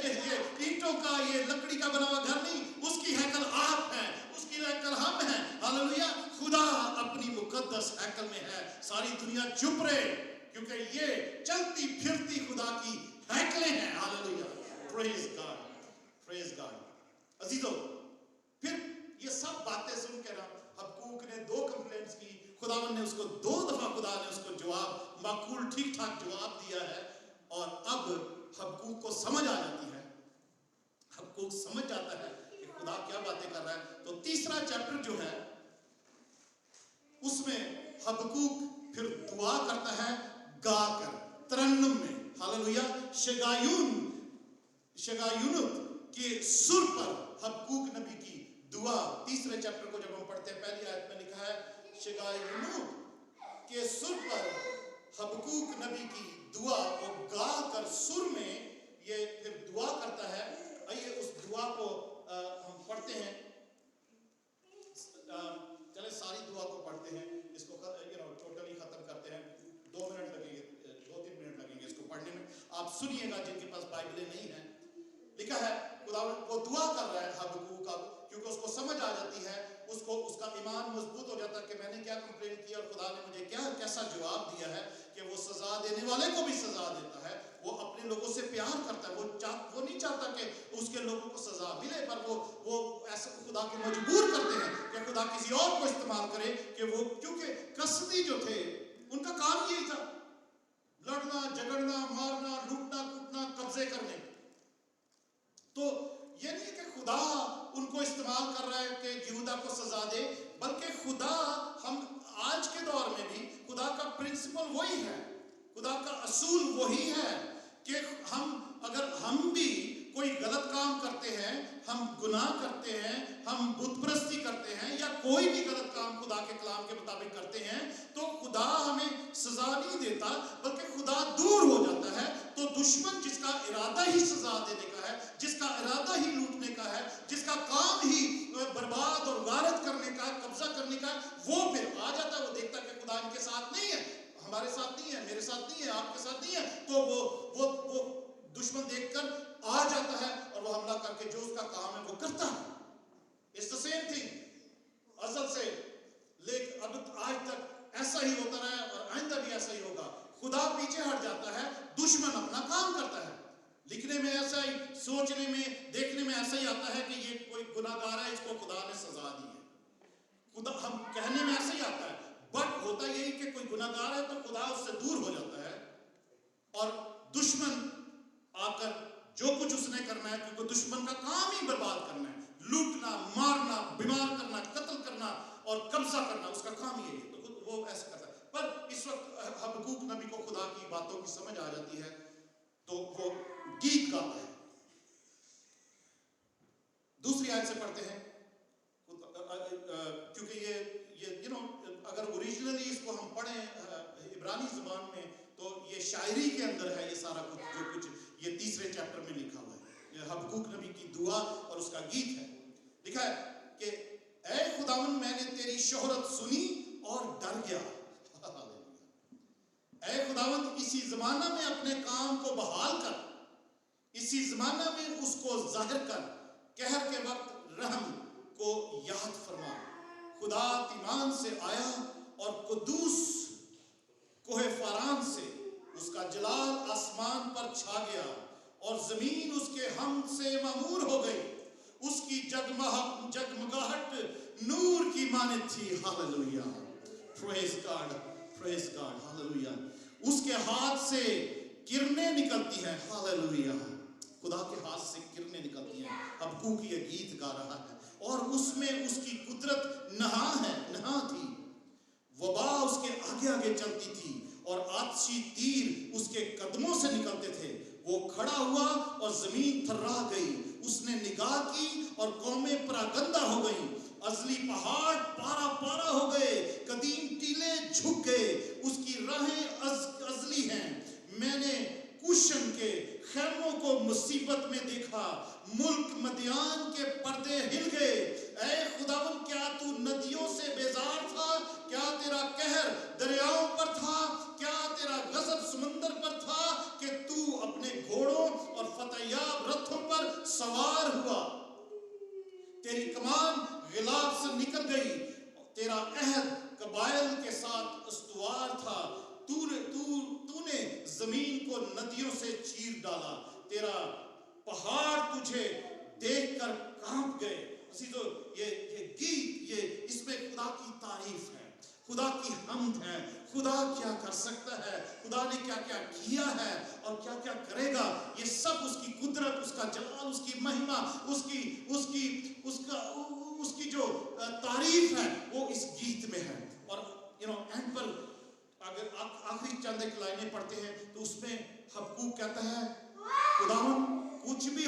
ईंटों का, ये लकड़ी का बना हुआ घर नहीं, उसकी हैकल आप हैं, उसकी हैकल हम हैं। हालेलुया। खुदा अपनी मुकद्दस हैकल में है। सारी दुनिया चुप रहे क्योंकि ये चलती फिरती खुदा की हैकलें हैं। Hallelujah. Praise God, praise God. अजीजों, फिर ये सब बातें सुन के ना हबक्कूक ने 2 कंप्लेंट्स की, खुदावन ने उसको 2 दफा खुदा ने उसको जवाब माकूल ठीक ठाक जवाब दिया है। और अब हबक्कूक को समझ आ जाती है, हबक्कूक समझ जाता है कि खुदा क्या बातें कर रहा है। तो तीसरा चैप्टर जो है اس میں حبقوق پھر دعا کرتا ہے گا کر، ترنم میں، ہاللویا، شگایونت کے سر پر حبقوق نبی کی دعا، تیسرے چیپٹر کو جب ہم پڑھتے ہیں پہلی آیت میں لکھا ہے شگایونت کے سر پر حبقوق نبی کی دعا، وہ گا کر سر میں یہ پھر دعا کرتا ہے. آئیے اس دعا کو ہم پڑھتے ہیں. چلے ساری دعا کو پڑھتے ہیں، اس کو ٹوٹلی ختم کرتے ہیں. 2 منٹ لگیں گے، 2-3 منٹ لگیں گے اس کو پڑھنے میں. آپ سنیے گا جن کے پاس بائبلیں نہیں ہیں. لکھا ہے خداوند وہ دعا کر رہا ہے حبقوق اب، کیونکہ اس کو سمجھ آ جاتی ہے، اس کا ایمان مضبوط ہو جاتا ہے کہ میں نے کیا کمپلین کیا اور خدا نے مجھے کیسا جواب دیا ہے، کہ وہ سزا دینے والے کو بھی سزا دیتا ہے. وہ اپنے لوگوں سے پیار کرتا ہے. وہ نہیں چاہتا کہ اس کے لوگوں کو سزا ملے، پر وہ ایسا خدا کو مجبور کرتے ہیں کہ خدا کسی اور کو استعمال کرے، کہ وہ کیونکہ کسدی جو تھے ان کا کام یہی تھا، لڑنا جھگڑنا مارنا لوٹنا کوٹنا قبضے کرنے. تو یہ نہیں کہ خدا ان کو استعمال کر رہا ہے کہ یہودا کو سزا دے، بلکہ خدا ہم آج کے دور میں بھی خدا کا پرنسپل وہی ہے، خدا کا اصول وہی ہے کہ اگر ہم بھی کوئی غلط کام کرتے ہیں، ہم گناہ کرتے ہیں، ہم بت پرستی کرتے ہیں، یا کوئی بھی غلط کام خدا کے کلام کے مطابق کرتے ہیں، تو خدا ہمیں سزا نہیں دیتا بلکہ خدا دور ہو جاتا ہے. تو دشمن جس کا ارادہ ہی سزا دینے کا ہے، جس کا ارادہ ہی لوٹنے کا ہے، جس کا کام ہی برباد اور غارت کرنے کا، قبضہ کرنے کا، وہ پھر آ جاتا ہے. وہ دیکھتا ہے کہ خدا ان کے ساتھ نہیں ہے، ہمارے ساتھ نہیں ہے، میرے ساتھ نہیں ہے، آپ کے ساتھ نہیں ہے. تو وہ دشمن دیکھ کر آ جاتا ہے اور وہ حملہ کر کے جو اس کا کام ہے وہ کرتا ہے. It's the same thing. ازل سے لیکن اب آج تک ایسا ہی ہوتا رہا ہے اور آئندہ بھی ایسا ہی ہوگا. خدا پیچھے ہٹ جاتا ہے، دشمن اپنا کام کرتا ہے. لکھنے میں ایسا ہی، سوچنے میں، دیکھنے میں ایسا ہی آتا ہے کہ یہ کوئی گناہ گار ہے، اس کو خدا نے سزا دی ہے. خدا ہم کہنے میں ایسا ہی آتا ہے، بٹ ہوتا یہی کہ کوئی گناہ گار ہے تو خدا اس سے دور ہو جاتا ہے اور دشمن آ کر جو کچھ اس نے کرنا ہے، کیونکہ دشمن کا کام ہی برباد کرنا ہے، لوٹنا مارنا بیمار کرنا قتل کرنا اور قبضہ کرنا، اس کا کام یہی ہے. تو وہ ایسا کرتا ہے. پر اس وقت حبقوق نبی کو خدا کی باتوں کی سمجھ آ جاتی ہے تو وہ گیت گاتا ہے. دوسری آیت سے پڑھتے ہیں، کیونکہ یہ اگر اوریجنلی اس کو ہم پڑھیں عبرانی زبان میں تو یہ شاعری کے اندر ہے. یہ سارا کچھ جو کچھ یہ تیسرے چیپٹر میں لکھا ہوا ہے، یہ حبقوق نبی کی دعا اور اس کا گیت ہے. لکھا ہے کہ اے خداوند میں نے تیری شہرت سنی اور ڈر گیا. اے خداوند اسی زمانہ میں اپنے کام کو بحال کر، اسی زمانہ میں اس کو ظاہر کر، قہر کے وقت رحم کو یاد فرما. خدا تیمان سے آیا اور قدوس کوہ فاران سے، اس کا جلال آسمان پر چھا گیا اور زمین اس کے حمد سے معمور ہو گئی. اس کی جگمگاہٹ نور کی مانند تھی. ہاللویا، پریز گاڈ، پریز گاڈ، ہاللویا. اس کے ہاتھ سے کرنیں نکلتی ہیں. ہاللویا، خدا کے ہاتھ سے کرنیں نکلتی ہیں. حبقوق یہ گیت گا رہا ہے اور اس میں اس کی قدرت نہاں تھی. وبا اس کے آگے آگے چلتی تھی اور آتشی تیر اس کے قدموں سے نکلتے تھے. وہ کھڑا ہوا اور زمین تھرا گئی. اس نے نگاہ کی اور قومیں پراگندہ ہو گئیں. ازلی پہاڑ پارا پارا ہو گئے، قدیم ٹیلے جھک گئے. اس کی راہیں ازلی ہیں. میں نے کوشن کے خیموں کو مصیبت میں دیکھا، ملک مدیان کے پردے ہل گئے. اے خداوند کیا تو ندیوں سے بیزار تھا؟ کیا تیرا قہر دریاؤں پر تھا؟ کیا تیرا غضب سمندر پر تھا کہ تو اپنے گھوڑوں اور فتح یاب رتھوں پر سوار ہوا؟ تیری کمان غلاب سے نکل گئی، تیرا عہد قبائل کے ساتھ استوار تھا. تو نے زمین کو ندیوں سے چیر ڈالا، تیرا پہاڑ تجھے دیکھ کر کانپ گئے. تو یہ گیت، یہ اس میں خدا کی تعریف ہے، خدا کی حمد ہے. خدا کیا کر سکتا ہے، خدا نے کیا کیا کیا ہے اور کیا کیا کرے گا، یہ سب اس کی قدرت، اس کا جلال، اس کی مہمہ، اس کی جو تعریف ہے وہ اس گیت میں ہے. اور एंड पर अगर आखिरी चंद एक लाइनें पढ़ते हैं तो उसमें हबक्कूक कहता है खुदावन कुछ भी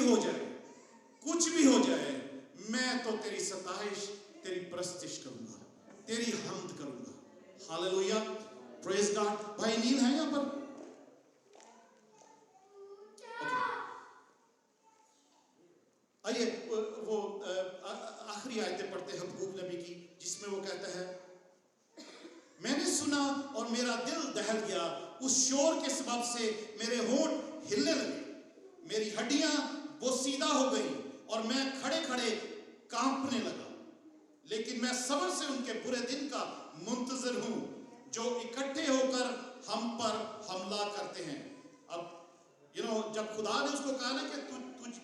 हो जाए मैं तो तेरी सताइश तेरी प्रस्तिश करूंगा, तेरी हम्द करूंगा। Hallelujah, praise God. भाई नील है यहां पर? आइए वो आखिरी आयतें पढ़ते हैं हबक्कूक नबी की, जिसमें वो कहता है मैंने सुना और मेरा दिल दहल गया, उस शोर के सबब से मेरे होंठ हिलने लगे, मेरी हड्डियां बोसीदा हो गई और मैं खड़े खड़े कांपने लगा। लेकिन मैं सब्र से उनके बुरे दिन का मुंतजर हूं जो इकट्ठे होकर हम पर हमला करते हैं। अब जब खुदा ने उसको कहा ना कि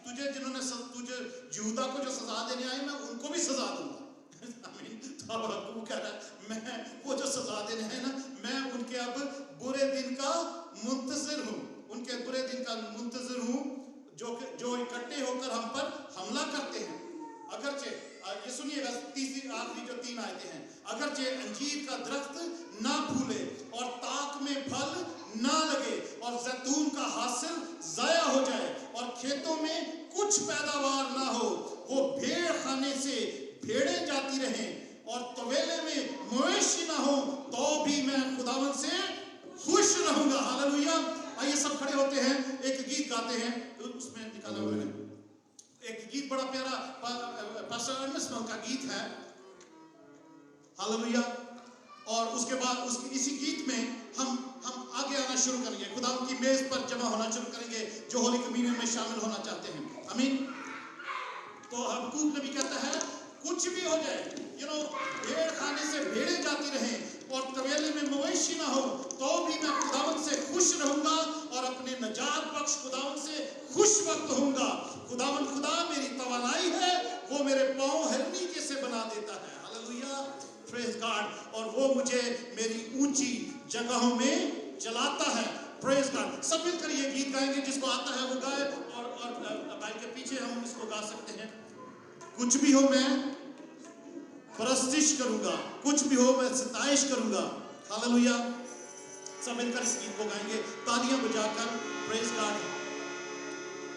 तुझे जिन्होंने तुझे यहूदा को जो सजा देने आए मैं उनको भी सजा दूंगा। तो अब हबक्कूक कह रहा है मैं वो जो सजा देने हैं ना, मैं उनके अब बुरे दिन का मुंतजर हूँ, उनके बुरे दिन का मुंतजर हूँ जो इकट्ठे होकर हम पर हमला करते हैं। अगरचे ये सुनिएगा तीसरी आखिरी जो 3 आयतें हैं, अगरचे अंजीर का दरख्त ना फूले और ताक में फल ना लगे और जैतून का हासिल जाया हो जाए और खेतों में कुछ पैदावार ना हो, वो भेड़ खाने से भेड़ें जाती रहें और तवेले में मवेशी ना हो, तो भी मैं खुदावन से खुश रहूंगा। हालेलुया। आइए सब खड़े होते हैं, एक गीत गाते हैं। तो उसमें निकाला हुआ है एक गीत, बड़ा प्यारा पास्टर अर्नेस्ट का गीत है। हालेलुया। और उसके बाद इसी गीत में हम आगे आना शुरू करेंगे, खुदावन की मेज पर जमा होना शुरू करेंगे जो होली कम्युनियन में शामिल होना चाहते हैं। आमीन। तो हबक्कूक नबी कहता है कुछ भी हो जाए, भेड़ खाने से भेड़ें जाती रहें और तवेले में मवेशी ना हो, तो भी मैं खुदावन से खुश रहूंगा और अपने नजात बख्श खुदावन से खुश वक्त होऊंगा। खुदावन खुदा मेरी तवानाई है, वो मेरे पांव हिरनी के से बना देता है। Hallelujah, praise God. और वो मुझे मेरी ऊंची जगहों में चलाता है। Praise God. सब मिलकर ये गीत गाएंगे, जिसको आता है वो गाए और बाइक के पीछे हम इसको गा सकते हैं। कुछ भी हो मैं परस्तिश करूंगा, कुछ भी हो मैं सताइश करूंगा। हालेलुया। सब मिलकर इस गीत को गाएंगे तालियां बजाकर। Praise God.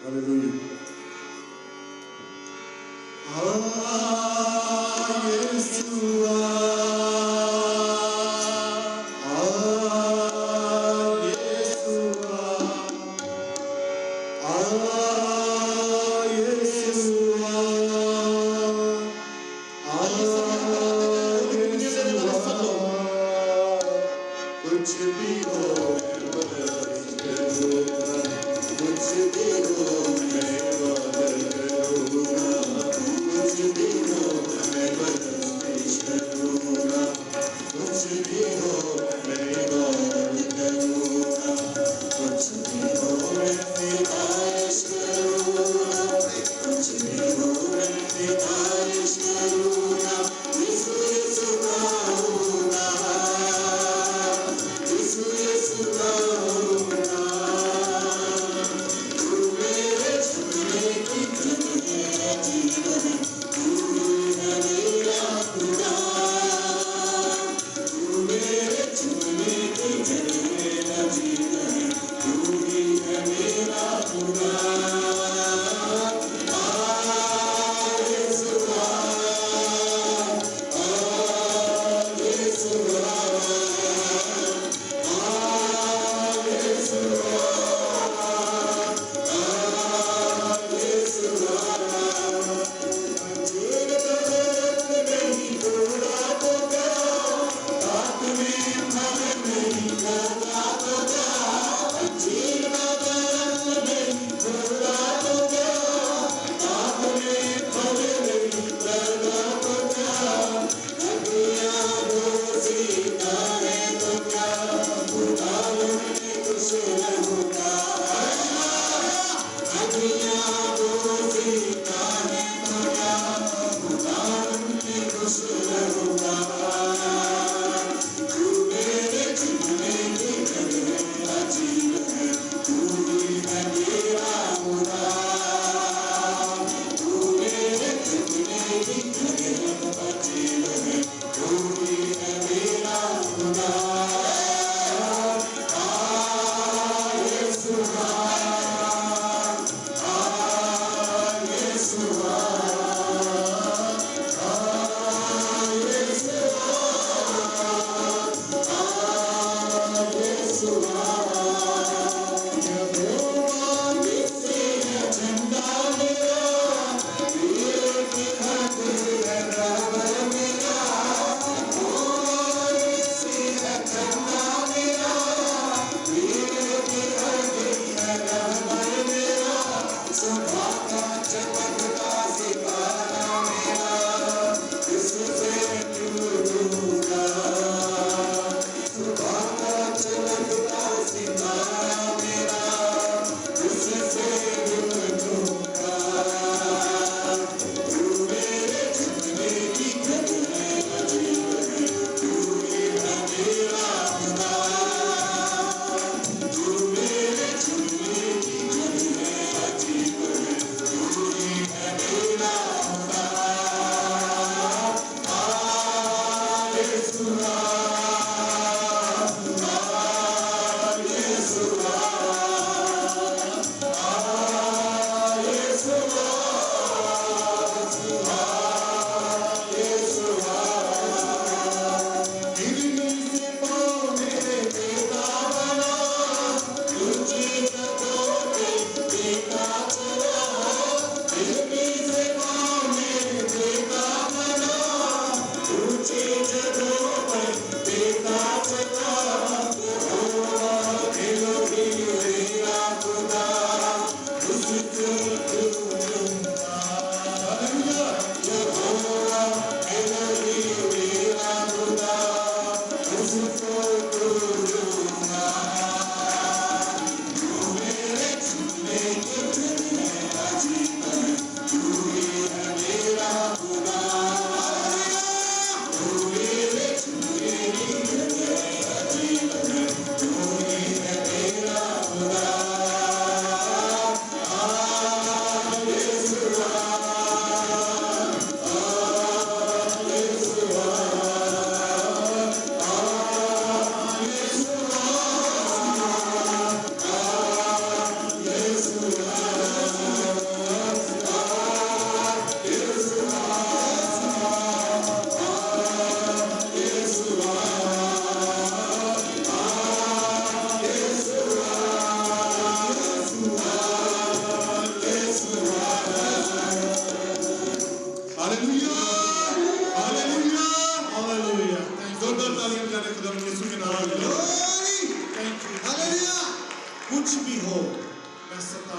हालेलुया।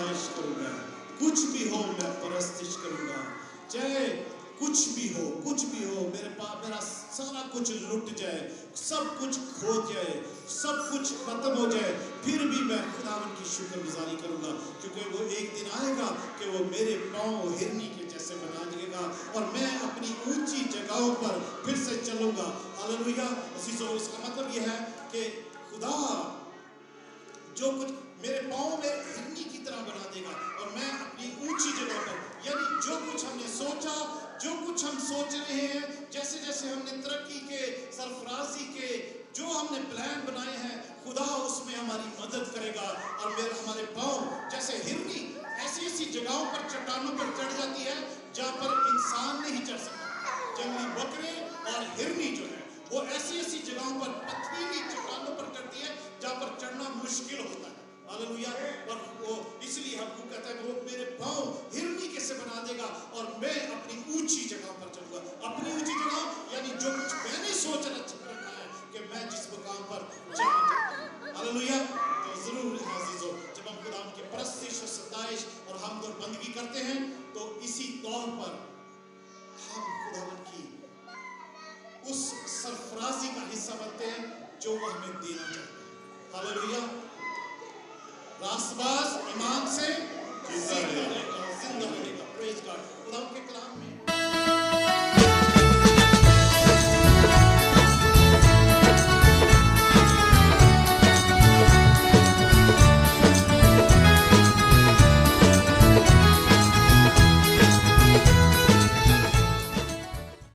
सताइश करूंगा, कुछ भी हो मैं परस्तिश करूंगा, चाहे कुछ भी हो मेरा सारा कुछ लुट जाए, सब कुछ खो जाए, सब कुछ खत्म हो जाए, फिर भी मैं खुदावन की शुक्रगुजारी करूंगा, क्योंकि वो एक दिन आएगा कि वो मेरे पांव हिरनी के जैसे बना देगा और मैं अपनी ऊंची जगहों पर फिर से चलूंगा। हालेलुया। अजीजों, इसका मतलब यह है कि खुदा जो कुछ मेरे पाँव में हिरनी की तरह बना देगा और मैं अपनी ऊंची जगह पर, यानी जो कुछ हमने सोचा, जो कुछ हम सोच रहे हैं, जैसे जैसे हमने तरक्की के, सरफराजी के जो हमने प्लान बनाए हैं, खुदा उसमें हमारी मदद करेगा और हमारे पाँव जैसे हिरनी ऐसी ऐसी जगहों पर, चट्टानों पर चढ़ जाती है जहाँ पर इंसान नहीं चढ़ सकता। जंगली बकरे और हिरनी जो है वो ऐसी ऐसी जगहों पर, पथरीली चट्टानों पर चढ़ती है जहाँ पर चढ़ना मुश्किल होता है। हालेलुया। और वो इसलिए हमको कहता है कि वो मेरे पाँव हिरनी कैसे बना देगा और मैं अपनी ऊंची जगह पर चलूंगा। अपनी ऊंची जगह यानी जो कुछ मैंने सोच रखा है कि मैं जिस मुकाम पर जाऊंगा। हालेलुया। तो जरूर अजीजों, जब हम खुदा की परस्तिश और सताइश और हमद और बंदगी करते हैं तो इसी तौर पर हम खुदावन की उस सरफराजी का हिस्सा बनते हैं जो वह हमें देना चाहते हैं। हालेलुया। रास्तबाज ईमान से